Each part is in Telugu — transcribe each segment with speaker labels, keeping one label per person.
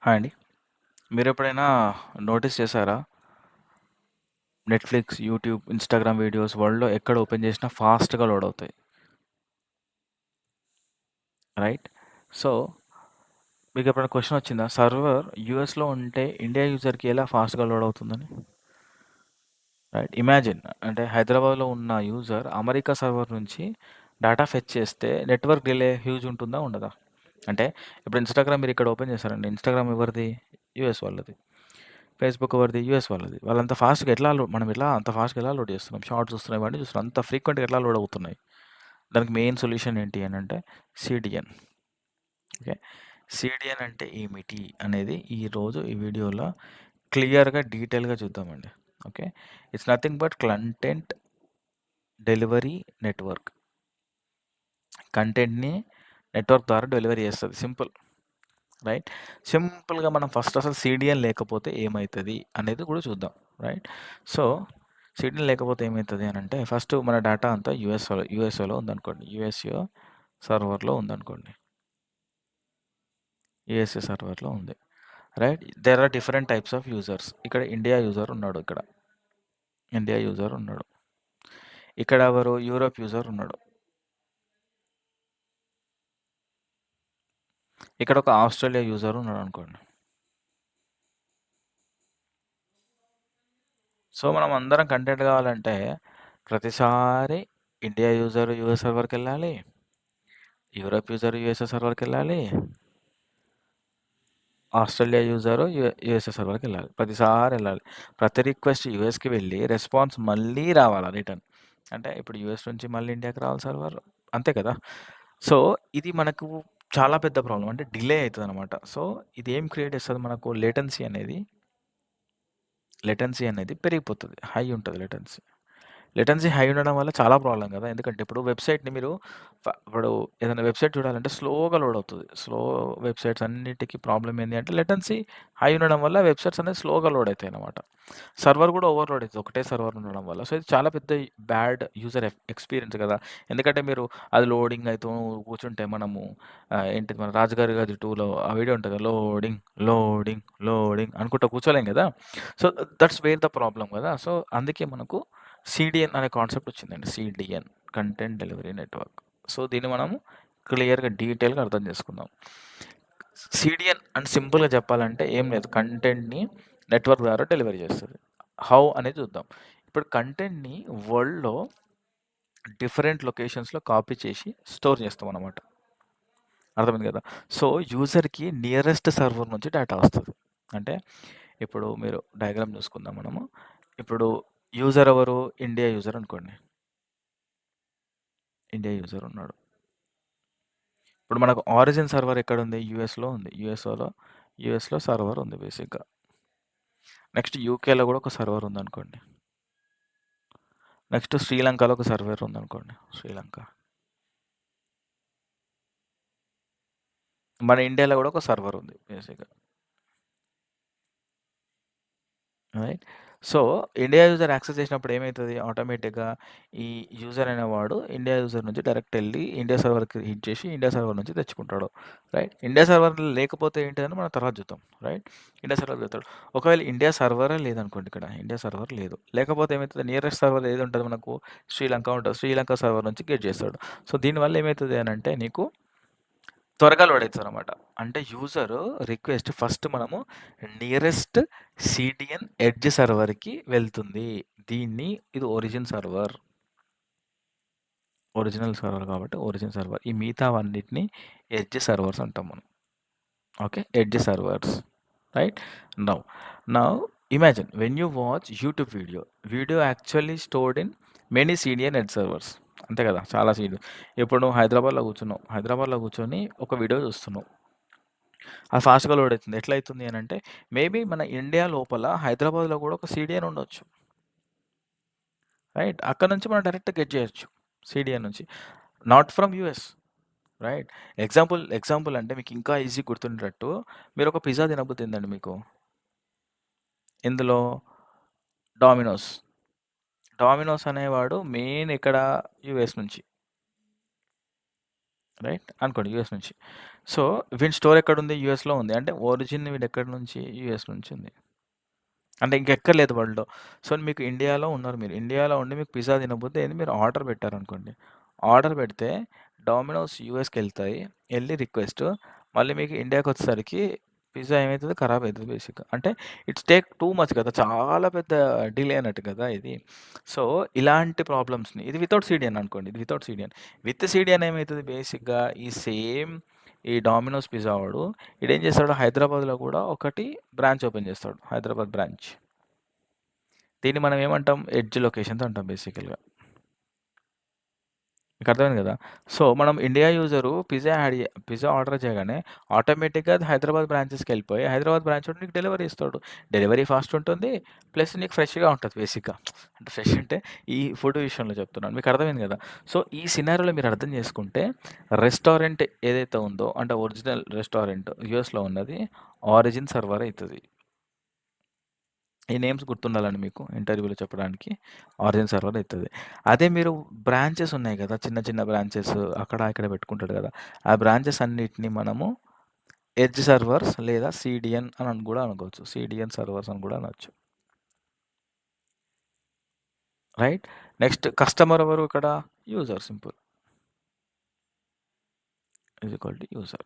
Speaker 1: హాయ్ అండి. మీరెప్పుడైనా నోటీస్ చేశారా? నెట్‌ఫ్లిక్స్, యూట్యూబ్, ఇన్‌స్టాగ్రామ్ వీడియోస్ వరల్డ్‌లో ఎక్కడ ఓపెన్ చేసినా ఫాస్ట్‌గా లోడ్ అవుతాయి. రైట్? సో, మీకెప్పుడైనా క్వెషన్ వచ్చిందా? సర్వర్ యూఎస్‌లో ఉంటే ఇండియా యూజర్‌కి ఎలా ఫాస్ట్‌గా లోడ్ అవుతుందని? రైట్? ఇమాజిన్ అంటే హైదరాబాద్‌లో ఉన్న యూజర్ అమెరికా సర్వర్ నుంచి డేటా ఫెచ్ చేస్తే నెట్వర్క్ డిలే హ్యూజ్ ఉంటుందా? ఉండదా? అంటే ఇప్పుడు ఇన్‌స్టాగ్రామ్ మీరిక్కడ ఓపెన్ చేశారండి. ఇన్‌స్టాగ్రామ్ ఎవరిది? యూఎస్ వాళ్ళది. ఫేస్‌బుక్ ఎవరిది? యూఎస్ వాళ్ళది. వాళ్ళంత ఫాస్ట్‌గా ఎట్లా మనం అంత ఫాస్ట్‌గా ఎలా లోడ్ చేస్తున్నాం? షార్ట్స్ చూస్తున్నాం, ఇవన్నీ చూస్తున్నాం. అంత ఫ్రీక్వెంట్‌గా ఎట్లా లోడ్ అవుతున్నాయి? దానికి మెయిన్ సొల్యూషన్ ఏంటి అనంటే సీడీఎన్. ఓకే. సీడీఎన్ అంటే ఏమిటి అనేది ఈరోజు ఈ వీడియోలో క్లియర్‌గా, డీటెయిల్‌గా చూద్దామండి. Okay. It's nothing but content delivery network. కంటెంట్‌ని నెట్వర్క్ ద్వారా డెలివరీ చేస్తది. సింపుల్. రైట్? సింపుల్‌గా మనం ఫస్ట్ అసలు సీడీఎన్ లేకపోతే ఏమైతది అనేది కూడా చూద్దాం. రైట్? సో, సీడీఎన్ లేకపోతే ఏమైతది అనంటే ఫస్ట్ మన డేటా అంతా యూఎస్ఏలో ఉందనుకోండి. యూఎస్ఏ సర్వర్‌లో ఉందనుకోండి. యూఎస్ఏ సర్వర్‌లో ఉంది. Right? There are different types of users. ఇక్కడ ఇండియా యూజర్ ఉన్నాడు ఇక్కడ. ఇండియా యూజర్ ఉన్నాడు. ఇక్కడ ఎవరు యూరోప్ యూజర్ ఉన్నాడు. ఇక్కడ ఒక ఆస్ట్రేలియా యూజర్ ఉన్నాడు అనుకోండి. సో, మనం అందరం కంటెంట్ కావాలంటే ప్రతిసారి ఇండియా యూజర్ యూఎస్ సర్వర్‌కెళ్ళాలి. యూరోప్ యూజర్ యూఎస్ఏ సర్వర్‌కెళ్ళాలి. ఆస్ట్రేలియా యూజరు యూఎస్ఏ సర్వర్‌కెళ్ళాలి. ప్రతిసారి ఎళ్ళాలి. ప్రతి రిక్వెస్ట్ యూఎస్‌కి వెళ్ళి రెస్పాన్స్ మళ్ళీ రావాలా రిటర్న్. అంటే ఇప్పుడు యూఎస్ నుంచి మళ్ళీ ఇండియాకి రావాలి సర్వర్. అంతే కదా! సో, ఇది మనకు చాలా పెద్ద ప్రాబ్లమ్. అంటే డిలే అయితదనమాట. సో, ఇది ఏం క్రియేట్ చేస్తది మనకు లేటెన్సీ అనేది పెరిగిపోతది. హై ఉంటది లేటెన్సీ. లేటెన్సీ హై ఉండడం వల్ల చాలా ప్రాబ్లమ్ కదా! ఎందుకంటే ఇప్పుడు వెబ్‌సైట్‌ని మీరు ఇప్పుడు ఏదైనా వెబ్‌సైట్ చూడాలంటే స్లోగా లోడ్ అవుతది. స్లో వెబ్‌సైట్స్ అన్నిటికి ప్రాబ్లమ్ ఏంది అంటే లేటెన్సీ హై ఉండడం వల్ల వెబ్‌సైట్స్ అనేది స్లోగా లోడ్ అయితాయన్నమాట. సర్వర్ కూడా ఓవర్‌లోడ్ అయితది. ఒకటే సర్వర్ ఉండడం వల్ల. సో, ఇది చాలా పెద్ద బ్యాడ్ యూజర్ ఎక్స్‌పీరియన్స్ కదా! ఎందుకంటే మీరు అది లోడింగ్ అయితూ కూర్చుంటే మనము ఏంటిది మన 'రాజుగారి గది 2లో' ఆ వీడియో ఉంటది కదా! లోడింగ్, లోడింగ్, లోడింగ్ అనుకుంటా కూర్చోలేం కదా! So, that's where the problem కదా! సో, అందుకే మనకు సీడీఎన్ అనే కాన్సెప్ట్ వచ్చిందండి. సీడీఎన్ కంటెంట్ డెలివరీ నెట్వర్క్. సో, దీన్ని మనము క్లియర్‌గా, డీటెయిల్‌గా అర్థం చేసుకుందాం. సీడీఎన్ అని సింపుల్‌గా చెప్పాలంటే ఏం లేదు. కంటెంట్‌ని నెట్వర్క్ ద్వారా డెలివరీ చేస్తది. హౌ అనేది చూద్దాం. ఇప్పుడు కంటెంట్‌ని వరల్డ్‌లో డిఫరెంట్ లొకేషన్స్‌లో కాపీ చేసి స్టోర్ చేస్తామనమాట. అర్థమైంది కదా! సో, యూజర్‌కి నియరెస్ట్ సర్వర్ నుంచి డేటా వస్తది. అంటే ఇప్పుడు మీరు డయాగ్రామ్ చూసుకుందాం మనము. ఇప్పుడు యూజర్ ఎవరు? ఇండియా యూజర్ అనుకోండి. ఇండియా యూజర్ ఉన్నాడు. ఇప్పుడు మనకు ఆరిజిన్ సర్వర్ ఎక్కడుంది? యూఎస్‌లో ఉంది. యూఎస్‌లో సర్వర్ ఉంది బేసిక్‌గా. నెక్స్ట్ యూకేలో కూడా ఒక సర్వర్ ఉందనుకోండి. నెక్స్ట్ శ్రీలంకలో ఒక సర్వర్ ఉందనుకోండి. శ్రీలంక. మన ఇండియాలో కూడా ఒక సర్వర్ ఉంది బేసిక్‌గా. Right. So, India user access చేసినప్పుడు ఏమైతది? ఆటోమేటిక్‌గా ఈ యూజర్ అనేవాడు ఇండియా యూజర్ నుంచి డైరెక్ట్ ఎళ్లి ఇండియా సర్వర్‌కి హిట్ చేసి ఇండియా సర్వర్ నుంచి తెచ్చుకుంటాడు. రైట్. ఇండియా సర్వర్ లేకపోతే ఏంటిదని మనం తర్వాత చూద్దాం. రైట్. ఇండియా సర్వర్ వెళ్తాడు. ఒకవేళ ఇండియా సర్వరే లేదనుకోండి ఇక్కడ. ఇండియా సర్వర్ లేదు. లేకపోతే ఏమైతది? నియరెస్ట్ సర్వర్ ఏది ఉంటది మనకు? శ్రీలంక ఉంటది. శ్రీలంక సర్వర్ నుంచి గెట్ చేస్తాడు. సో, దీనివల్ల ఏమైతది అనంటే నీకు త్వరగా లోడ్ అయితదనమాట. అంటే యూజరు రిక్వెస్ట్ ఫస్ట్ మనము నియరెస్ట్ సీడీఎన్ ఎడ్జ్ సర్వర్‌కి వెళ్తుంది. ఇది ఒరిజినల్ సర్వర్ కాబట్టి ఒరిజిన్ సర్వర్. ఈ మిగతావన్నిటిని ఎడ్జ్ సర్వర్స్ అంటాం మనం. Okay. Edge servers. Right? Now, now imagine when you watch YouTube video actually stored in many CDN edge servers. అంతే కదా! చాలా ఇప్పుడు నువ్వు హైదరాబాద్‌లో కూర్చున్నావు. హైదరాబాద్‌లో కూర్చొని ఒక వీడియో చూస్తున్నావు. అది ఫాస్ట్‌గా లోడ్ అయితుంది. ఎట్లా అయితుంది అనంటే, మేబీ మన ఇండియా లోపల హైదరాబాద్‌లో కూడా ఒక సీడీఎన్ ఉండొచ్చు. రైట్? అక్కడి నుంచి మనం డైరెక్ట్ గెట్ చేయొచ్చు. సీడీఎన్ నుంచి. Not from US. Right? Example అంటే మీకు ఇంకా ఈజీగా గుర్తుండేటట్టు మీరు ఒక పిజ్జా తినబుద్దిందండి మీకు. ఎందులో? డామినోస్. డామినోస్ అనేవాడు మెయిన్ ఎక్కడ? యూఎస్ నుంచి. రైట్? అనుకోండి యూఎస్ నుంచి. సో, వీని స్టోర్ ఎక్కడుంది? యూఎస్‌లో ఉంది. అంటే ఒరిజిన్ వీడెక్కడి నుంచి? యూఎస్ నుంచి ఉంది. అంటే ఇంకెక్కర్లేదు వరల్డ్‌లో. సో, మీకు ఇండియాలో ఉన్నారు మీరు. ఇండియాలో ఉండి మీకు పిజ్జా తినబుద్ధి అయింది. మీరు ఆర్డర్ పెట్టారనుకోండి. ఆర్డర్ పెడితే డొమినోస్ యూఎస్‌కెళ్తాయి. ఎళ్లి రిక్వెస్ట్. మళ్ళీ మీకు ఇండియాకొచ్చేసరికి పిజ్జా ఏమైతది? ఖరాబ్ అయితది బేసిక్‌గా. అంటే ఇట్స్ టేక్ టూ మచ్ కదా! చాలా పెద్ద డిలే అన్నట్టు కదా ఇది. సో, ఇలాంటి ప్రాబ్లమ్స్‌ని ఇది వితౌట్ సీడీఎన్ అనుకోండి. ఇది వితౌట్ సీడీఎన్. విత్ సీడీఎన్ ఏమైతది బేసిక్‌గా ఈ సేమ్ ఈ డొమినోస్ పిజ్జా వాడు ఈడేం చేస్తాడు హైదరాబాద్‌లో కూడా ఒకటి బ్రాంచ్ ఓపెన్ చేస్తాడు. హైదరాబాద్ బ్రాంచ్. దీన్ని మనం ఏమంటాం? ఎడ్జ్ లొకేషన్స్ అంటాం బేసికల్‌గా. మీకు అర్థమైంది కదా! సో, మనం ఇండియా యూజరు పిజ్జా ఆర్డర్ చేయగానే ఆటోమేటిక్‌గా అది హైదరాబాద్ బ్రాంచెస్‌కెళ్ళిపోయి హైదరాబాద్ బ్రాంచ్ వాడు నీకు డెలివరీ ఇస్తాడు. డెలివరీ ఫాస్ట్ ఉంటుంది. ప్లస్ నీకు ఫ్రెష్‌గా ఉంటది బేసిక్‌గా. అంటే ఫ్రెష్ అంటే ఈ ఫుడ్ విషయంలో చెప్తున్నాను. మీకు అర్థమైంది కదా! సో, ఈ సినారియోలో మీరు అర్థం చేసుకుంటే రెస్టారెంట్ ఏదైతే ఉందో అంటే ఒరిజినల్ రెస్టారెంట్ యూఎస్‌లో ఉన్నది ఆరిజిన్ సర్వర్ అయితది. ఈ నేమ్స్ గుర్తుండాలండి మీకు ఇంటర్వ్యూలో చెప్పడానికి. ఆరిజిన్ సర్వర్ అయితది. అదే మీరు బ్రాంచెస్ ఉన్నాయి గదా! చిన్న చిన్న బ్రాంచెస్ అక్కడ ఇక్కడ పెట్టుకుంటాడు గదా! ఆ బ్రాంచెస్ అన్నిటిని మనము ఎడ్జ్ సర్వర్స్ లేదా సీడీఎన్ అని గూడా అనుకోవచ్చు. సీడీఎన్ సర్వర్స్ అని గూడా అనొచ్చు. రైట్? నెక్స్ట్ కస్టమర్ ఎవరు ఇక్కడ? User simple. Is equal to user.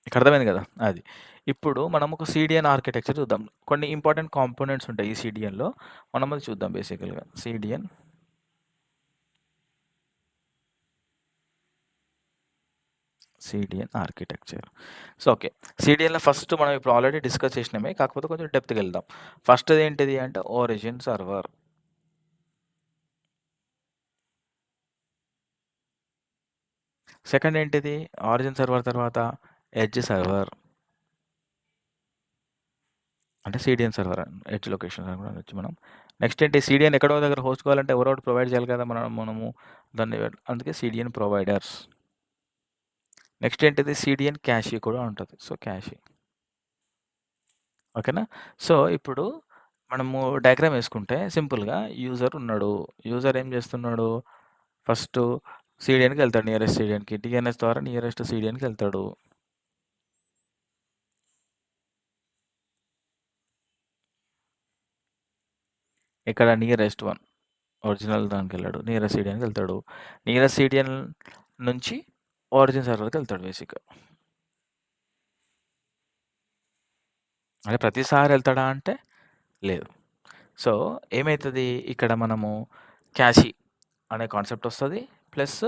Speaker 1: మీకు అర్థమైంది గదా! అది. ఇప్పుడు మనం ఒక సీడీఎన్ ఆర్కిటెక్చర్ చూద్దాం. కొన్ని ఇంపార్టెంట్ కాంపోనెంట్స్ ఉంటాయి ఈ సీడీఎన్‌లో. మనం అది చూద్దాం బేసికల్‌గా. CDN architecture. So, okay. సీడీఎన్‌లో ఫస్ట్ మనం ఇప్పుడు ఆల్రెడీ డిస్కస్ చేసినామే. కాకపోతే కొంచెం డెప్త్‌కెళ్దాం. ఫస్ట్‌ది ఏంటిది అంటే ఒరిజిన్ సర్వర్. సెకండ్ ఏంటిది? ఆరిజిన్ సర్వర్ తర్వాత ఎడ్జ్ సర్వర్. అంటే సీడీఎన్ సర్వర్ ఎడ్జ్ లొకేషన్ అని కూడా అనొచ్చు మనం. నెక్స్ట్ ఏంటి సీడీఎన్ ఎక్కడో దగ్గర హోస్ట్ కావాలంటే ఎవరో ఒకటి ప్రొవైడ్ చేయాలి కదా! మనము దాన్ని అందుకే సీడీఎన్ ప్రొవైడర్స్. నెక్స్ట్ ఏంటిది? సీడీఎన్ క్యాషీ కూడా ఉంటది. సో, క్యాషీ. ఓకేనా? సో, ఇప్పుడు మనము డయాగ్రామ్ ఏసుకుంటే సింపుల్‌గా యూజర్ ఉన్నాడు. యూజర్ ఏం చేస్తున్నాడు? ఫస్టు సీడీఎన్‌కెళ్తాడు నియరెస్ట్ సీడీఎన్‌కి. డీఎన్ఎస్ ద్వారా నియరెస్ట్ సీడీఎన్‌కెళ్తాడు. ఇక్కడ నియరెస్ట్ వన్. ఒరిజినల్ దానికెళ్ళాడు. నియరెస్ట్ సీడీఎన్‌కెళ్తాడు. నియరెస్ట్ సీడీఎన్ నుంచి ఒరిజిన్ సర్వర్‌కెళ్తాడు బేసిక్‌గా. అంటే ప్రతిసారి ఎళ్తాడా అంటే లేదు. సో, ఏమైతది ఇక్కడ మనము క్యాషీ అనే కాన్సెప్ట్ ఒస్తది. ప్లస్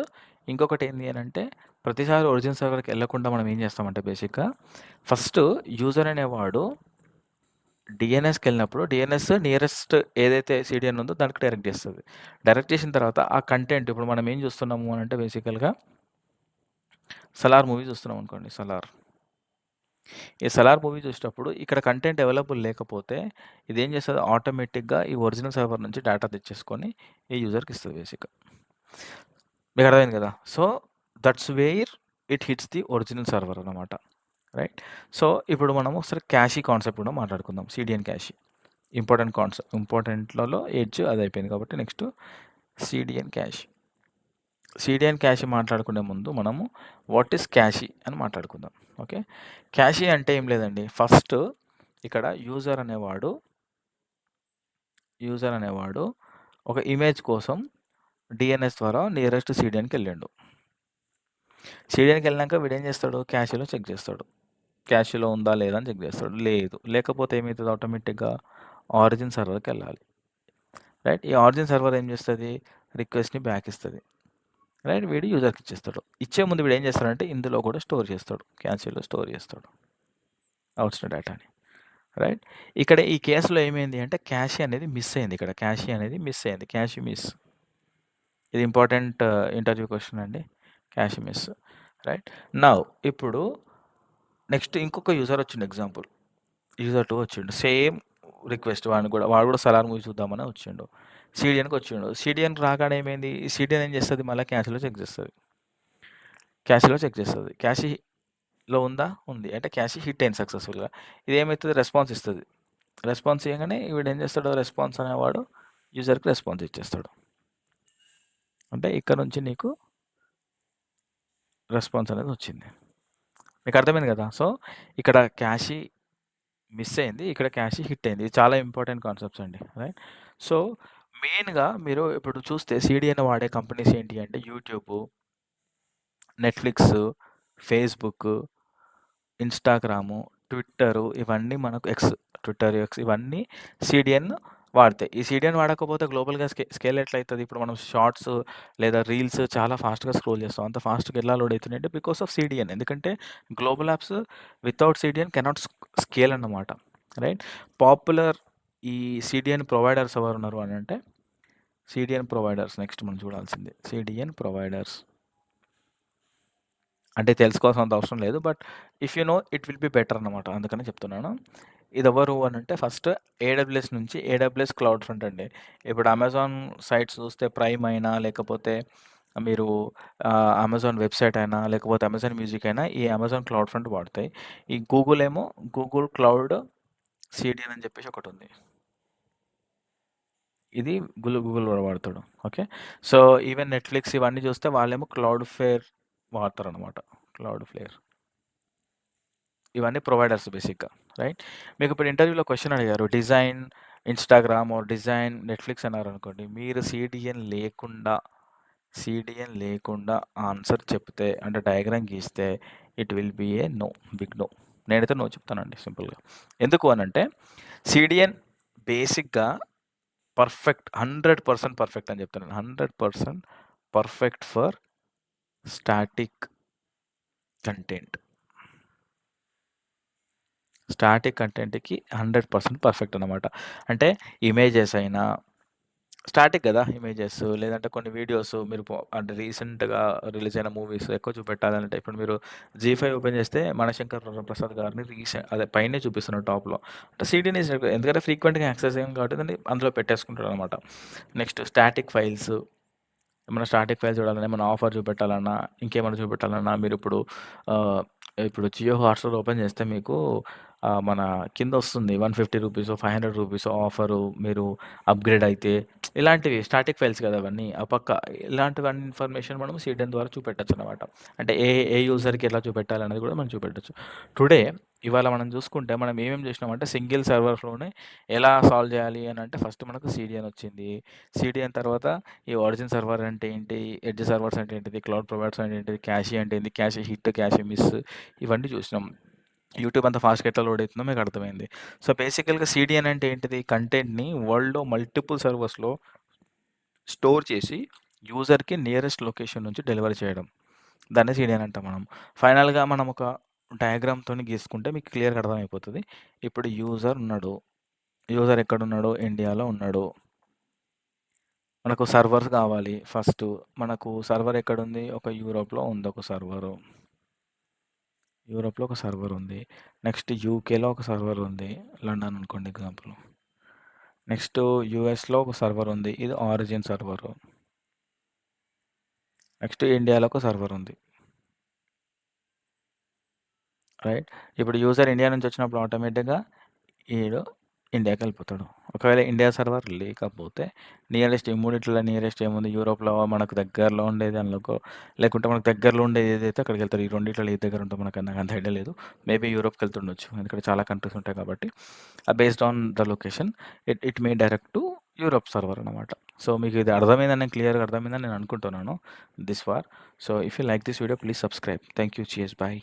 Speaker 1: ఇంకొకటి ఏంది అనంటే ప్రతిసారి ఒరిజిన్ సర్వర్‌కి ఎళ్ళకుండా మనం ఏం చేస్తామంటే బేసిక్‌గా ఫస్టు యూజర్ అనేవాడు డీఎన్ఎస్‌కెళ్ళినప్పుడు డీఎన్ఎస్ నియరెస్ట్ ఏదైతే సీడీఎన్ ఉందో దానికి డైరెక్ట్ చేస్తది. డైరెక్ట్ చేసిన తర్వాత ఆ కంటెంట్ ఇప్పుడు మనం ఏం చూస్తున్నాము అనంటే బేసికల్‌గా 'సలార్' మూవీ చూస్తున్నాం అనుకోండి 'సలార్'. ఈ 'సలార్' మూవీ చూసేటప్పుడు ఇక్కడ కంటెంట్ అవైలబుల్ లేకపోతే ఇదేం చేస్తది ఆటోమేటిక్‌గా ఈ ఒరిజినల్ సర్వర్ నుంచి డేటా తెచ్చేసుకొని ఈ యూజర్‌కి ఇస్తది బేసిక్‌గా. మీకు అర్థమైంది కదా! So, that's where it hits the original server అన్నమాట. రైట్? సో, ఇప్పుడు మనం ఒకసారి క్యాషీ కాన్సెప్ట్ కూడా మాట్లాడుకుందాం. సీడీఎన్ క్యాషీ. ఇంపార్టెంట్‌లలో ఎడ్జ్ అది అయిపోయింది కాబట్టి నెక్స్ట్ సీడీఎన్ క్యాషీ. సీడీఎన్ క్యాషీ మాట్లాడుకునే ముందు మనము వాట్ ఈస్ క్యాషీ అని మాట్లాడుకుందాం. ఓకే. క్యాషీ అంటే ఏం లేదండి. ఫస్ట్ ఇక్కడ యూజర్ అనేవాడు ఒక ఇమేజ్ కోసం డీఎన్ఎస్ ద్వారా నియరెస్ట్ సీడీఎన్‌కెళ్ళిండు. సీడీఎన్‌కెళ్ళినాక వీడేం చేస్తాడు? క్యాషీలో చెక్ చేస్తాడు. క్యాషీలో ఉందా లేదా అని చెక్ చేస్తాడు. లేదు. లేకపోతే ఏమైతది ఆటోమేటిక్‌గా ఆరిజిన్ సర్వర్‌కెళ్ళాలి. రైట్? ఈ ఆరిజిన్ సర్వర్ ఏం చేస్తది? రిక్వెస్ట్‌ని బ్యాక్ ఇస్తది. రైట్? వీడు యూజర్‌కి ఇచ్చేస్తాడు. ఇచ్చే ముందు వీడు ఏం చేస్తాడంటే ఇందులో కూడా స్టోర్ చేస్తాడు. క్యాషీలో స్టోర్ చేస్తాడు. వచ్చిన డేటాని. రైట్? ఇక్కడ ఈ కేస్‌లో ఏమైంది అంటే క్యాషీ అనేది మిస్ అయింది ఇక్కడ. క్యాషీ అనేది మిస్ అయింది. క్యాషీ మిస్. ఇది ఇంపార్టెంట్ ఇంటర్వ్యూ క్వెషన్ అండి. క్యాషీ మిస్. రైట్? నౌ ఇప్పుడు నెక్స్ట్ ఇంకొక యూజర్ వచ్చిండు ఎగ్జాంపుల్. యూజర్ 2 వచ్చిండు. సేమ్ రిక్వెస్ట్ వాడు కూడా 'సలార్' మూవీ చూద్దామని వచ్చిండు. సీడీఎన్‌కి వచ్చిండు. సీడీఎన్‌కి రాగానే ఏమైంది? ఈ సీడీఎన్ ఏం చేస్తది మళ్ళా క్యాషీలో చెక్ చేస్తది. క్యాషీలో ఉందా? ఉంది. అంటే క్యాషీ హిట్ అయింది సక్సెస్‌ఫుల్‌గా. ఇదేమైతది రెస్పాన్స్ ఇస్తది. రెస్పాన్స్ ఇయ్యంగానే వీడేం చేస్తాడు రెస్పాన్స్ అనేవాడు యూజర్‌కి రెస్పాన్స్ ఇచ్చేస్తాడు. అంటే ఇక్కడ నుంచి నీకు రెస్పాన్స్ అనేది వచ్చింది. మీకు అర్థమైంది కదా! సో, ఇక్కడ క్యాషీ మిస్ అయింది. ఇక్కడ క్యాషీ హిట్ అయింది. ఇది చాలా ఇంపార్టెంట్ కాన్సెప్ట్స్ అండి. రైట్. సో, మెయిన్‌గా మీరు ఇప్పుడు చూస్తే సీడీఎన్ వాడే కంపెనీస్ ఏంటి అంటే YouTube, Netflix, Facebook, Instagram, Twitter ఇవన్నీ మనకు ట్విట్టర్, ఎక్స్ ఇవన్నీ సీడీఎన్ వాడతాయి. ఈ సీడీఎన్ వాడకపోతే గ్లోబల్‌గా స్కేల్ ఎట్లయితది? ఇప్పుడు మనం షార్ట్స్ లేదా రీల్స్ చాలా ఫాస్ట్‌గా స్క్రోల్ చేస్తాం. అంత ఫాస్ట్‌గా ఎలా లోడ్ అయితున్నాయంటే బికాస్ ఆఫ్ సీడీఎన్. ఎందుకంటే global apps without CDN cannot scale అన్నమాట. రైట్. పాపులర్ ఈ సీడీఎన్ ప్రొవైడర్స్ ఎవరున్నారు అనంటే సీడీఎన్ ప్రొవైడర్స్ నెక్స్ట్ మనం చూడాల్సింది. సీడీఎన్ ప్రొవైడర్స్. అంటే తెలుసుకోవాల్సినంత అవసరం లేదు. But if you know it will be better అన్నమాట. అందుకనే చెప్తున్నాను. ఇదెవరు అనంటే ఫస్ట్ ఏడబ్ల్యూఎస్ నుంచి ఏడబ్ల్యూఎస్ క్లౌడ్ ఫ్రంట్ అండి. ఇప్పుడు అమెజాన్ సైట్స్ చూస్తే ప్రైమ్ అయినా, లేకపోతే మీరు అమెజాన్ వెబ్‌సైట్ అయినా, లేకపోతే అమెజాన్ మ్యూజిక్ అయినా ఈ అమెజాన్ క్లౌడ్ ఫ్రంట్ వాడతాయి. ఈ గూగుల్ ఏమో గూగుల్ క్లౌడ్ సీడీఎన్ అని చెప్పేసి ఒకటుంది. ఇది గూగుల్ కూడా వాడతాడు. ఓకే. సో, ఈవెన్ నెట్‌ఫ్లిక్స్ ఇవన్నీ చూస్తే వాళ్ళేమో క్లౌడ్ ఫ్లేర్ వాడతారనమాట. Cloudflare. ఇవన్నీ ప్రొవైడర్స్ బేసిక్‌గా. రైట్. మీకు ఇప్పుడు ఇంటర్వ్యూలో క్వెషన్ అడిగారు. Design Instagram or design Netflix అన్నారనుకోండి. మీరు సీడీఎన్ లేకుండా ఆన్సర్ చెప్తే అంటే డయాగ్రామ్ గీస్తే it will be a no. Big no. నేనైతే నో చెప్తానండి సింపుల్‌గా. ఎందుకు అనంటే సీడీఎన్ బేసిక్‌గా పర్ఫెక్ట్ 100% పర్ఫెక్ట్ అని చెప్తున్నాను. 100% perfect for static content. Static కంటెంట్‌కి 100% పర్ఫెక్ట్ అన్నమాట. అంటే ఇమేజెస్ అయినా స్టాటిక్ గదా! ఇమేజెస్ లేదంటే కొన్ని వీడియోస్ మీరు అంటే రీసెంట్‌గా రిలీజ్ అయిన మూవీస్ ఎక్కువ చూపెట్టాలంటే ఇప్పుడు మీరు జీ5 ఓపెన్ చేస్తే 'మనశంకర్ వరప్రసాద్' గారిని అదే పైనే చూపిస్తున్నాడు టాప్‌లో. అంటే సీడీని ఎందుకంటే ఫ్రీక్వెంట్‌గా యాక్సెస్ చేయం కాబట్టి దాన్ని అందులో పెట్టేసుకుంటాడనమాట. Next static files. ఏమన్నా స్టాటిక్ ఫైల్ చూడాలన్నా, ఏమన్నా ఆఫర్ చూపెట్టాలన్నా, ఇంకేమన్నా చూపెట్టాలన్నా మీరిప్పుడు ఇప్పుడు జియో హాట్‌స్టార్ ఓపెన్ చేస్తే మీకు మన కిందొస్తుంది రూ. 150 రూ. 500 ఆఫరు మీరు అప్‌గ్రేడ్ అయితే ఇలాంటివి స్టాటిక్ ఫైల్స్ కదా అవన్నీ. ఆ పక్క ఇలాంటివన్నీ ఇన్ఫర్మేషన్ మనం సీడీఎన్ ద్వారా చూపెట్టొచ్చనమాట. అంటే ఏ యూజర్‌కి ఎలా చూపెట్టాలనేది కూడా మనం చూపెట్టొచ్చు. టుడే ఇవాళ మనం చూసుకుంటే మనం ఏమేమి చేసినామంటే సింగిల్ సర్వర్‌లోనే ఎలా సాల్వ్ చేయాలి అనంటే ఫస్ట్ మనకు సీడీఎన్ వచ్చింది. సీడీఎన్ తర్వాత ఈ ఒరిజిన్ సర్వర్ అంటే ఏంటి? ఎడ్జ్ సర్వర్స్ అంటే ఏంటిది? క్లౌడ్ ప్రొవైడర్స్ అంటే ఏంటిది? క్యాషీ అంటే ఏంది? క్యాషీ హిట్, క్యాషీ మిస్ ఇవన్నీ చూసినాం. యూట్యూబ్ అంత ఫాస్ట్‌గా ఎట్లా లోడ్ అయితుందో మీకు అర్థమైంది. సో, బేసికల్‌గా సీడీఎన్ అంటే ఏంటిది? కంటెంట్‌ని వరల్డ్‌లో మల్టిపుల్ సర్వర్స్‌లో స్టోర్ చేసి యూజర్‌కి నియరెస్ట్ లొకేషన్ నుంచి డెలివరీ చేయడం. దాన్నే సీడీఎన్ అంటాం మనం. ఫైనల్‌గా మనం ఒక డయాగ్రామ్‌తోని గీసుకుంటే మీకు క్లియర్‌గా అర్థమైపోతది. ఇప్పుడు యూజర్ ఉన్నాడు. యూజర్ ఎక్కడున్నాడు? ఇండియాలో ఉన్నాడు. మనకు సర్వర్స్ కావాలి ఫస్టు. మనకు సర్వర్ ఎక్కడుంది? ఒక యూరోప్‌లో ఉంది ఒక సర్వరు. యూరోప్‌లో ఒక సర్వర్ ఉంది. నెక్స్ట్ యూకేలో ఒక సర్వర్ ఉంది. లండన్ అనుకోండి ఎగ్జాంపుల్. నెక్స్ట్ యూఎస్‌లో ఒక సర్వర్ ఉంది. ఇది ఆరిజిన్ సర్వరు. నెక్స్ట్ ఇండియాలో ఒక సర్వర్ ఉంది. రైట్. ఇప్పుడు యూజర్ ఇండియా నుంచి వచ్చినప్పుడు ఆటోమేటిక్‌గా ఈడు ఇండియాకెళ్ళిపోతాడు. ఒకవేళ ఇండియా సర్వర్ లేకపోతే నియరెస్ట్ ఈ మూడిట్లలో నియరెస్ట్ ఏముంది? యూరోప్‌లో మనకు దగ్గరలో ఉండేది అనుకో, లేకుంటే మనకు దగ్గరలో ఉండేది ఏదైతే అక్కడికెళ్తారు. ఈ రెండిట్లలో ఏది దగ్గర ఉంటదో నాకు అంత ఐడియా లేదు. మేబీ యూరోప్‌కెళ్తుండొచ్చు. ఎందుకంటే చాలా కంట్రీస్ ఉంటాయి కాబట్టి. Based on the location it may direct to Europe server అనమాట. సో, మీకు ఇది అర్థమైందని క్లియర్‌గా అర్థమైందని నేను అనుకుంటున్నాను this far. So, if you like this video please subscribe. Thank you. Cheers. By.